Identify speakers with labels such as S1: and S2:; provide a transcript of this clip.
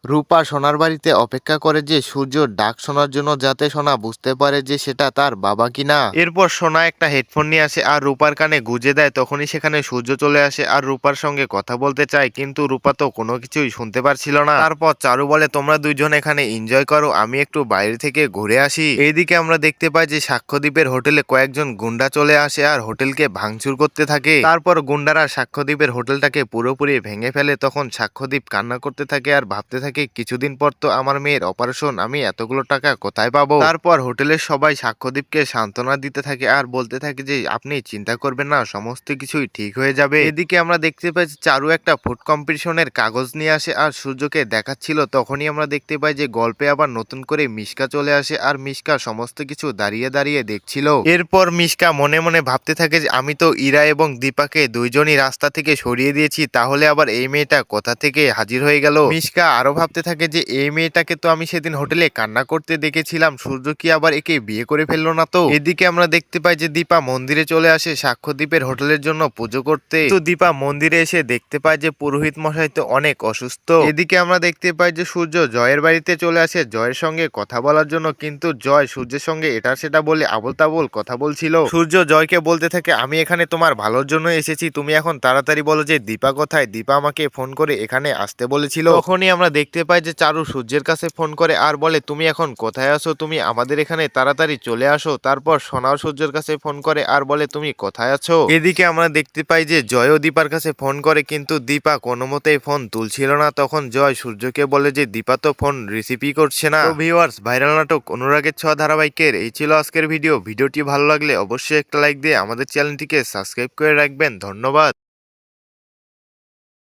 S1: রূপা সোনার বাড়িতে অপেক্ষা করে যে সূর্যর ডাক শোনার জন্য, যাতে সোনা বুঝতে পারে যে সেটা তার বাবা কিনা। এরপর সোনা একটা হেডফোন নিয়ে আসে আর রূপার কানে গুজে দেয়। তখনই সেখানে সূর্য চলে আসে আর রূপার সঙ্গে কথা বলতে চায়, কিন্তু রূপা তো কোনো কিছুই শুনতে পারছিল না। তারপর চারু বলে, তোমরা দুইজন এখানে এনজয় করো, আমি একটু বাইরে থেকে ঘুরে আসি। এইদিকে আমরা দেখতে পাই যে সাক্ষ্যদ্বীপের হোটেলে কয়েকজন গুন্ডা চলে আসে আর হোটেলকে ভাঙচুর করতে থাকে। তারপর গুন্ডারা সাক্ষ্যদ্বীপের হোটেলটাকে পুরোপুরি ভেঙে ফেলে। তখন সাক্ষ্যদ্বীপ কান্না করতে থাকে আর ভাবতে থাকে, কিছুদিন পর তো আমার মেয়ের অপারেশন, আমি এতগুলো টাকা কোথায় পাবো। তারপর হোটেলের সবাই সাক্ষ্যদ্বীপকে সান্ত্বনা দিতে থাকে আর বলতে থাকে যে আপনি চিন্তা করবেন না, সমস্ত কিছুই ঠিক হয়ে যাবে। এদিকে আমরা দেখতে পাই যে চারু একটা ফুড কম্পিটিশনের কাগজ নিয়ে আসে আর সূর্যকে দেখাচ্ছিল। তখনই আমরা দেখতে পাই যে গল্পে আবার নতুন করে মিশকা চলে আসে আর মিশকা সমস্ত কিছু দাঁড়িয়ে দাঁড়িয়ে দেখছিল। এরপর মিশকা মনে মনে ভাবতে থাকে যে আমি তো ইরা এবং দীপাকে দুইজনই রাস্তা থেকে সরিয়ে দিয়েছি, তাহলে আবার এই মেয়েটা কোথা থেকে হাজির হয়ে গেল। মিশকা আরো ভাবতে থাকে যে এই মেয়েটাকে তো আমি সেদিন হোটেলে কান্না করতে দেখেছিলাম, সূর্য কি আবার একে বিয়ে করে ফেললো না তো। এদিকে আমরা দেখতে পাই যে দীপা মন্দিরে চলে আসে সাক্ষ্যদ্বীপের হোটেলের জন্য পুজো করতে। তো দীপা মন্দিরে এসে দেখতে পায় যে পুরোহিত মশাই তো অনেক অসুস্থ। এদিকে আমরা দেখতে পাই যে সূর্য জয়ের বাড়িতে চলে আসে জয়ের সঙ্গে কথা বলার জন্য, কিন্তু জয় সূর্যের সঙ্গে এটা সেটা বলে আবোল তাবোল কথা বলছিল। সূর্য জয়কে বলতে থাকে, আমি এখানে তোমার ভালোর জন্য এসেছি, তুমি এখন তাড়াতাড়ি বলো যে দীপা কোথায়, দীপা আমাকে ফোন করে এখানে আসতে বলেছিল। তখনই আমরা দেখতে পাই যে চারু সূর্যের কাছে ফোন করে আর বলে, তুমি এখন কোথায় আছো, তুমি আমাদের এখানে তাড়াতাড়ি চলে আসো। তারপর সোনাও সূর্যের কাছে ফোন করে আর বলে, তুমি কোথায় আছো। এদিকে আমরা দেখতে পাই যে জয়ও দীপার কাছে ফোন করে, কিন্তু দীপা কোনো মতেই ফোন তুলছিল না। তখন জয় সূর্যকে বলে যে দীপা তো ফোন রিসিভই করছে না। তো ভিউয়ার্স, ভাইরাল নাটক অনুরাগের ছোঁয়া ধারাবাহিকের এই ছিল আজকের ভিডিও। ভিডিওটি ভালো লাগলে অবশ্যই একটা লাইক দিয়ে আমাদের চ্যানেলটিকে সাবস্ক্রাইব করে রাখবেন। ধন্যবাদ।